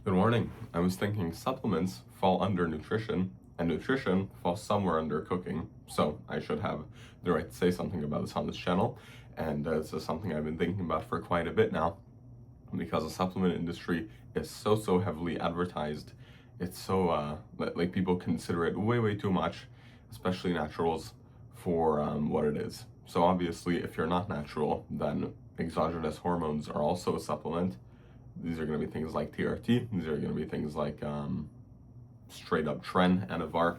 Good morning. I was thinking supplements fall under nutrition, and nutrition falls somewhere under cooking. So I should have the right to say something about this on this channel. And this is something I've been thinking about for quite a bit now, because the supplement industry is so heavily advertised. It's so like people consider it way too much, especially naturals, for what it is. So obviously, if you're not natural, then exogenous hormones are also a supplement. These are going to be things like TRT. These are going to be things like straight up Tren, Anavar.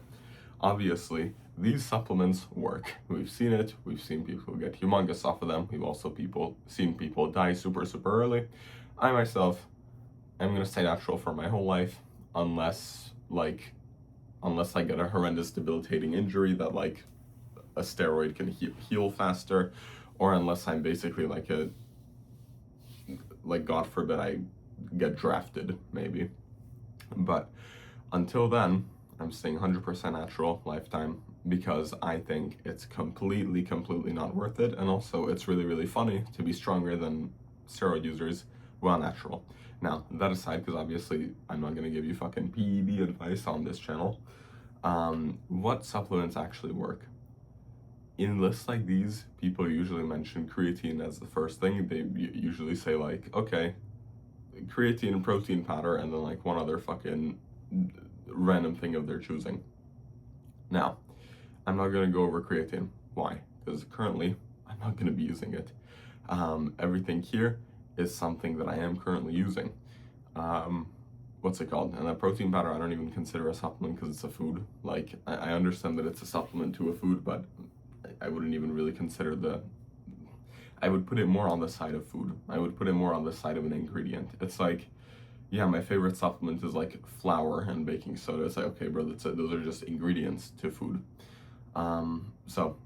Obviously, these supplements work. We've seen it. We've seen people get humongous off of them. We've also seen people die super early. I myself am going to stay natural for my whole life, unless I get a horrendous debilitating injury that like a steroid can heal faster, or unless I'm basically like God forbid I get drafted, maybe. But until then, I'm staying 100% natural lifetime, because I think it's completely not worth it. And also, it's really funny to be stronger than steroid users while natural. Now, that aside, because obviously I'm not going to give you fucking PED advice on this channel, what supplements actually work? In lists like these, people usually mention creatine as the first thing. They usually say like, okay, creatine and protein powder, and then like one other fucking random thing of their choosing. Now, I'm not going to go over creatine. Why? Because currently, I'm not going to be using it. Everything here is something that I am currently using. What's it called? And that protein powder, I don't even consider a supplement because it's a food. Like, I understand that it's a supplement to a food, but I wouldn't even really consider I would put it more on the side of food. I would put it more on the side of an ingredient. It's like, yeah, my favorite supplement is like flour and baking soda. It's like, okay, bro, those are just ingredients to food. So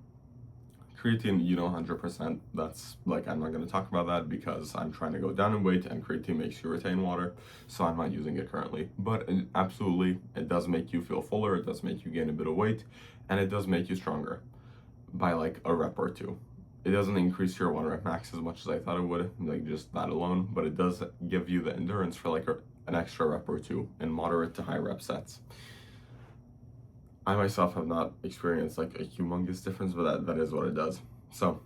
creatine, 100%. That's like, I'm not going to talk about that because I'm trying to go down in weight, and creatine makes you retain water, so I'm not using it currently. But absolutely, it does make you feel fuller, it does make you gain a bit of weight, and it does make you stronger by like a rep or two. It doesn't increase your 1 rep max as much as I thought it would, like just that alone, but it does give you the endurance for like an extra rep or two in moderate to high rep sets. I myself have not experienced like a humongous difference, but that is what it does. So,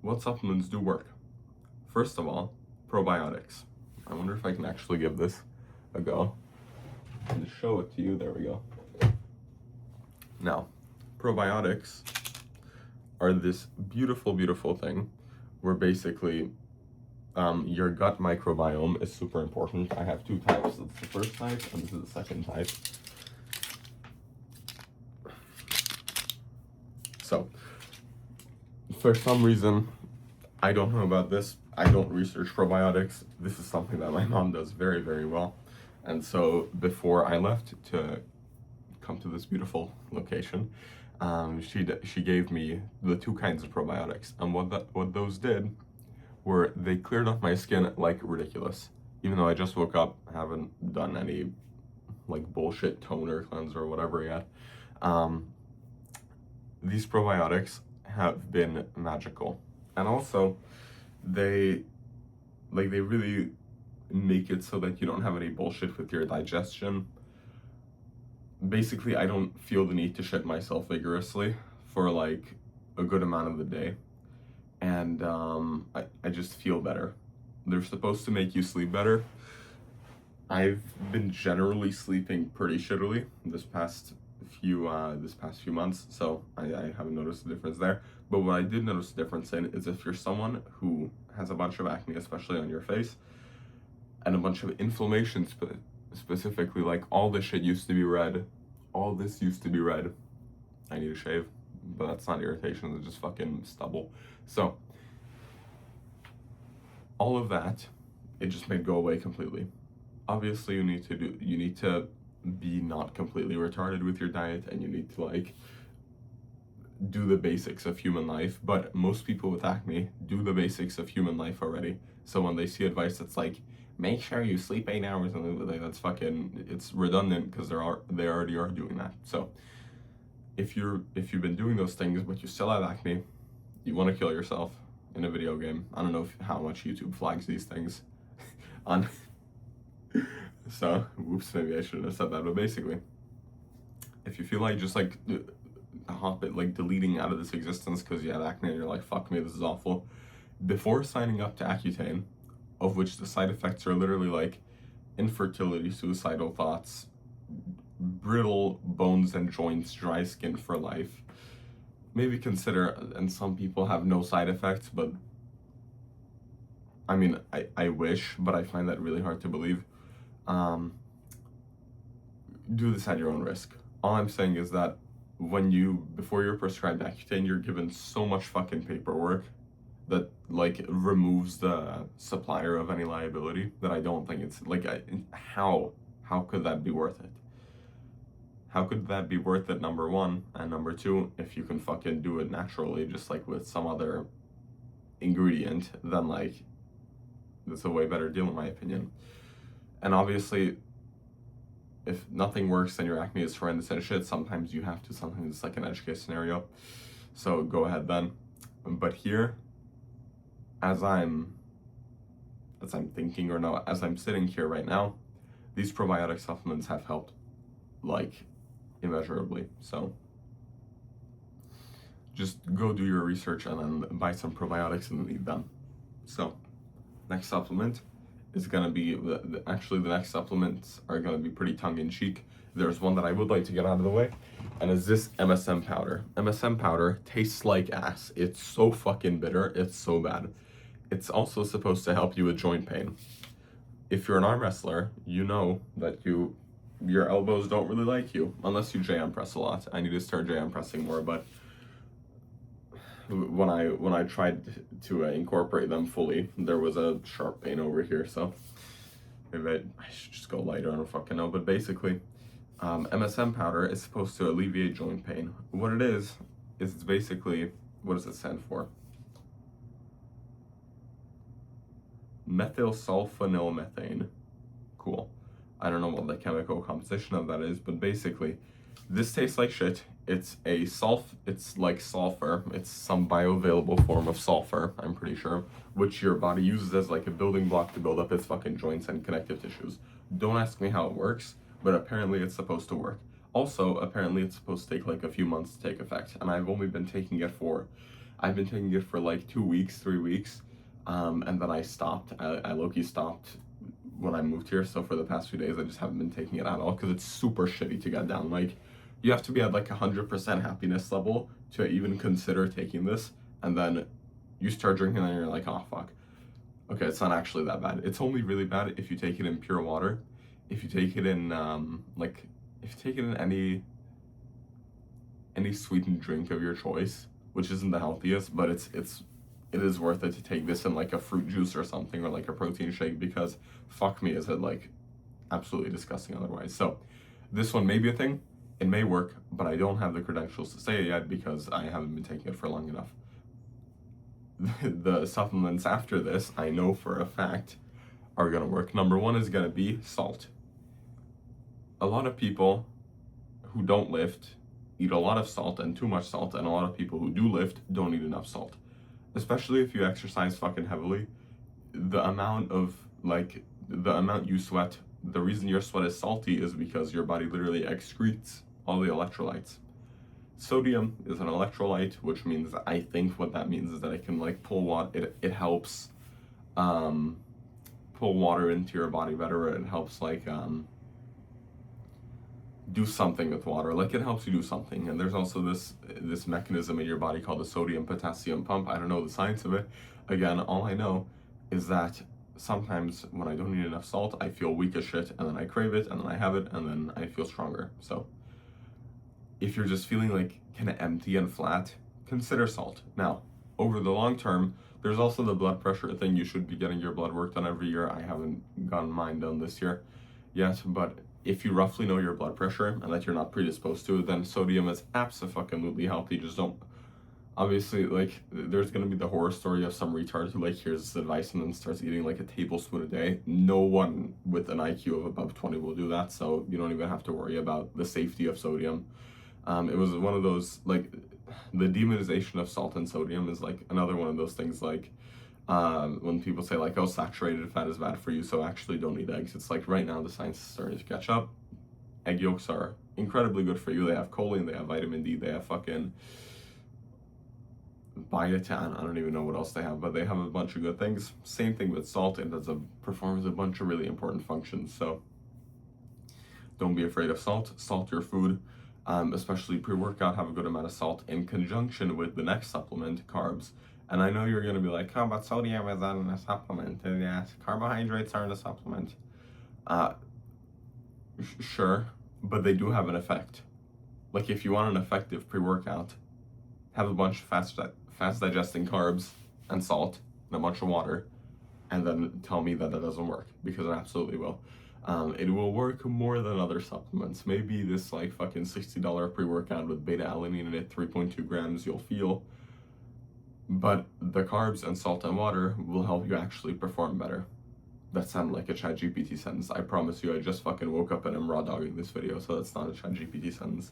what supplements do work? First of all, probiotics. I wonder if I can actually give this a go and show it to you. There we go. Now, probiotics are this beautiful thing where basically your gut microbiome is super important. I have two types. That's the first type, and this is the second type. So, for some reason, I don't know about this. I don't research probiotics. This is something that my mom does very well. And so before I left to come to this beautiful location, she gave me the two kinds of probiotics. And what those did were they cleared up my skin like ridiculous. Even though I just woke up, haven't done any like bullshit toner cleanser or whatever yet. These probiotics have been magical. And also, they really make it so that you don't have any bullshit with your digestion. Basically, I don't feel the need to shit myself vigorously for like a good amount of the day. And I just feel better. They're supposed to make you sleep better. I've been generally sleeping pretty shittily this past few months, so I haven't noticed a difference there. But what I did notice a difference in is if you're someone who has a bunch of acne, especially on your face, and a bunch of inflammation specifically, like all this shit used to be red, all this used to be red. I need to shave, but that's not irritation, it's just fucking stubble. So all of that, it just made go away completely. Obviously, you need to be not completely retarded with your diet, and you need to like do the basics of human life. But most people with acne do the basics of human life already. So when they see advice that's like, make sure you sleep 8 hours, and that's fucking, it's redundant because they already are doing that. So if you've been doing those things but you still have acne, you want to kill yourself in a video game. I don't know how much YouTube flags these things on So, whoops, maybe I shouldn't have said that, but basically, if you feel like just like hop it, like deleting out of this existence because you have acne and you're like, fuck me, this is awful, before signing up to Accutane, of which the side effects are literally like infertility, suicidal thoughts, brittle bones and joints, dry skin for life, maybe consider, and some people have no side effects, but I mean, I wish, but I find that really hard to believe. Um, do this at your own risk. All I'm saying is that before you're prescribed Accutane, you're given so much fucking paperwork that like removes the supplier of any liability that I don't think it's like, how could that be worth it? How could that be worth it, number one? And number two, if you can fucking do it naturally, just like with some other ingredient, then like, that's a way better deal in my opinion. And obviously, if nothing works, then your acne is horrendous and shit. Sometimes you have to, sometimes it's like an edge case scenario. So go ahead then. But here, as I'm thinking, or no, as I'm sitting here right now, these probiotic supplements have helped like immeasurably. So just go do your research and then buy some probiotics and eat them. So next supplement is going to be, actually the next supplements are going to be pretty tongue-in-cheek. There's one that I would like to get out of the way, and it's this MSM powder. MSM powder tastes like ass. It's so fucking bitter, it's so bad. It's also supposed to help you with joint pain. If you're an arm wrestler, you know that your elbows don't really like you, unless you JM press a lot. I need to start JM pressing more, but when I tried to incorporate them fully, there was a sharp pain over here, so maybe I should just go lighter, I don't fucking know. But basically, MSM powder is supposed to alleviate joint pain. What it is it's basically, what does it stand for? Methylsulfonylmethane. Cool. I don't know what the chemical composition of that is, but basically, this tastes like shit. It's like sulfur. It's some bioavailable form of sulfur, I'm pretty sure, which your body uses as like a building block to build up its fucking joints and connective tissues. Don't ask me how it works, but apparently it's supposed to work. Also, apparently it's supposed to take like a few months to take effect, and I've been taking it for like 2 weeks, 3 weeks, and then I stopped. I low-key stopped when I moved here, so for the past few days I just haven't been taking it at all because it's super shitty to get down. Like, you have to be at like 100% happiness level to even consider taking this, and then you start drinking and you're like, oh fuck. Okay, it's not actually that bad. It's only really bad if you take it in pure water. If you take it in any sweetened drink of your choice, which isn't the healthiest, but it is worth it to take this in like a fruit juice or something, or like a protein shake, because fuck me, is it like absolutely disgusting otherwise. So this one may be a thing, it may work, but I don't have the credentials to say it yet because I haven't been taking it for long enough. The supplements after this, I know for a fact, are gonna work. Number one is gonna be salt. A lot of people who don't lift eat a lot of salt and too much salt, and a lot of people who do lift don't eat enough salt. Especially if you exercise fucking heavily, the amount you sweat, the reason your sweat is salty is because your body literally excretes all the electrolytes. Sodium is an electrolyte, which means, I think what that means is that it can like pull water, it helps pull water into your body better, or it helps like do something with water, like it helps you do something. And there's also this mechanism in your body called the sodium potassium pump. I don't know the science of it. Again, all I know is that sometimes when I don't eat enough salt, I feel weak as shit, and then I crave it, and then I have it, and then I feel stronger. So if you're just feeling like kind of empty and flat, consider salt. Now, over the long term, there's also the blood pressure thing. You should be getting your blood work done every year. I haven't gotten mine done this year yet, but if you roughly know your blood pressure and that you're not predisposed to it, then sodium is absolutely healthy. Just don't, obviously, like, there's gonna be the horror story of some retard who like hears this advice and then starts eating like a tablespoon a day. No one with an IQ of above 20 will do that, so you don't even have to worry about the safety of sodium. It was one of those, like, the demonization of salt and sodium is like another one of those things, like, When people say like, oh, saturated fat is bad for you, so actually don't eat eggs. It's like right now the science is starting to catch up. Egg yolks are incredibly good for you. They have choline, they have vitamin D, they have fucking biotin. I don't even know what else they have, but they have a bunch of good things. Same thing with salt. It performs a bunch of really important functions. So don't be afraid of salt. Salt your food, especially pre-workout. Have a good amount of salt in conjunction with the next supplement, carbs. And I know you're going to be like, oh, but sodium is not in a supplement. And yes, carbohydrates are in a supplement. Sure, but they do have an effect. Like if you want an effective pre-workout, have a bunch of fast digesting carbs and salt and a bunch of water, and then tell me that doesn't work, because it absolutely will. It will work more than other supplements. Maybe this like fucking $60 pre-workout with beta alanine in it, 3.2 grams, you'll feel. But the carbs and salt and water will help you actually perform better. That sounded like a ChatGPT sentence. I promise you, I just fucking woke up and I'm raw dogging this video, so that's not a ChatGPT sentence.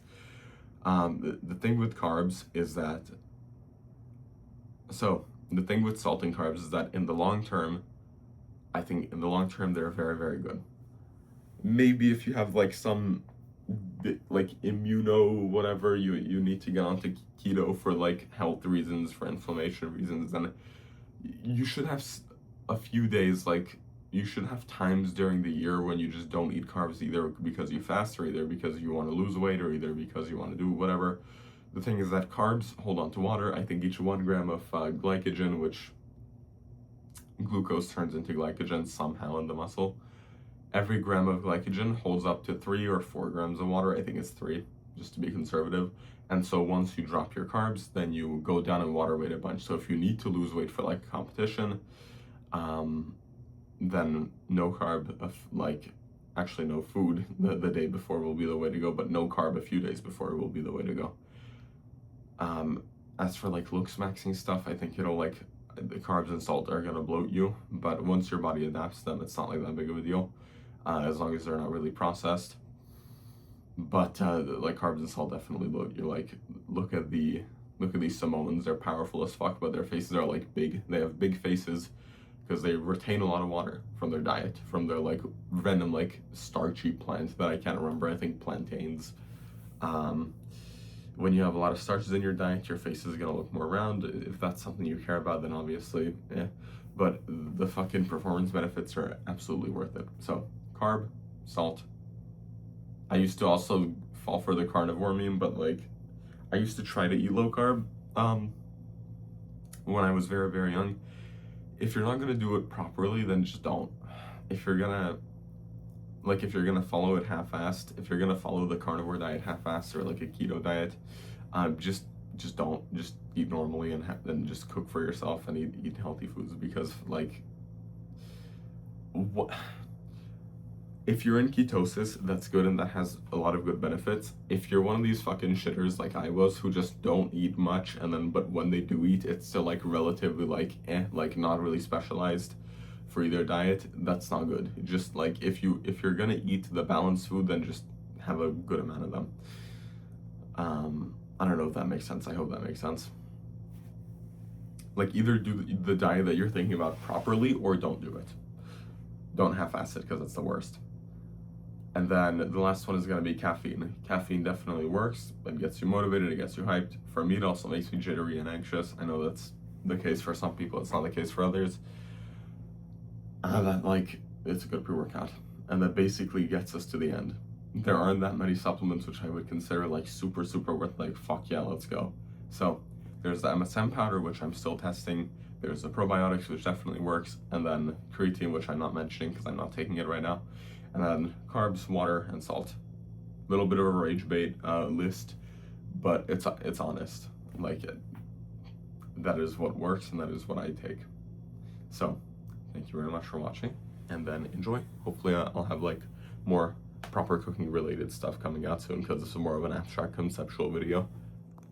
The thing with carbs is that, so the thing with salt and carbs is that in the long term, I think in the long term, they're very, very good. Maybe if you have like some like immuno whatever, you need to get onto keto for like health reasons, for inflammation reasons, then you should have a few days, like you should have times during the year when you just don't eat carbs, either because you fast or either because you want to lose weight or either because you want to do whatever. The thing is that carbs hold on to water. I think each 1 gram of glycogen, which glucose turns into glycogen somehow in the muscle, every gram of glycogen holds up to 3 or 4 grams of water. I think it's 3, just to be conservative. And so once you drop your carbs, then you go down in water weight a bunch. So if you need to lose weight for like a competition, then no carb, actually no food the day before will be the way to go, but no carb a few days before will be the way to go. As for like looks maxing stuff, I think it'll like, the carbs and salt are gonna bloat you, but once your body adapts to them, it's not like that big of a deal, as long as they're not really processed. But like carbs and salt definitely bloat you. Like look at these Samoans, they're powerful as fuck, but their faces are like big. They have big faces because they retain a lot of water from their diet, from their like random like starchy plant that I can't remember. I think plantains. When you have a lot of starches in your diet, your face is gonna look more round. If that's something you care about, then obviously, yeah. But the fucking performance benefits are absolutely worth it. So carb, salt. I used to also fall for the carnivore meme, but like I used to try to eat low carb when I was very, very young. If you're not gonna do it properly, then just don't. If you're gonna follow it half-assed, if you're gonna follow the carnivore diet half-assed or like a keto diet, just don't. Just eat normally and then just cook for yourself and eat healthy foods, because like what if you're in ketosis, that's good and that has a lot of good benefits. If you're one of these fucking shitters like I was, who just don't eat much, and then but when they do eat, it's still like relatively like like not really specialized for either diet, that's not good. Just like if you're gonna eat the balanced food, then just have a good amount of them. I don't know if that makes sense. I hope that makes sense. Like either do the diet that you're thinking about properly or don't do it. Don't half-ass it, because it's the worst. And then the last one is going to be caffeine. Caffeine definitely works. It gets you motivated, it gets you hyped. For me, it also makes me jittery and anxious. I know that's the case for some people, it's not the case for others. That like, it's a good pre-workout. And that basically gets us to the end. There aren't that many supplements which I would consider like super, super worth like, fuck yeah, let's go. So there's the MSM powder, which I'm still testing. There's the probiotics, which definitely works. And then creatine, which I'm not mentioning because I'm not taking it right now. And then carbs, water, and salt. A little bit of a rage bait list, but it's honest. Like that is what works and that is what I take. So thank you very much for watching, and then enjoy. Hopefully I'll have like more proper cooking related stuff coming out soon, because this is more of an abstract conceptual video.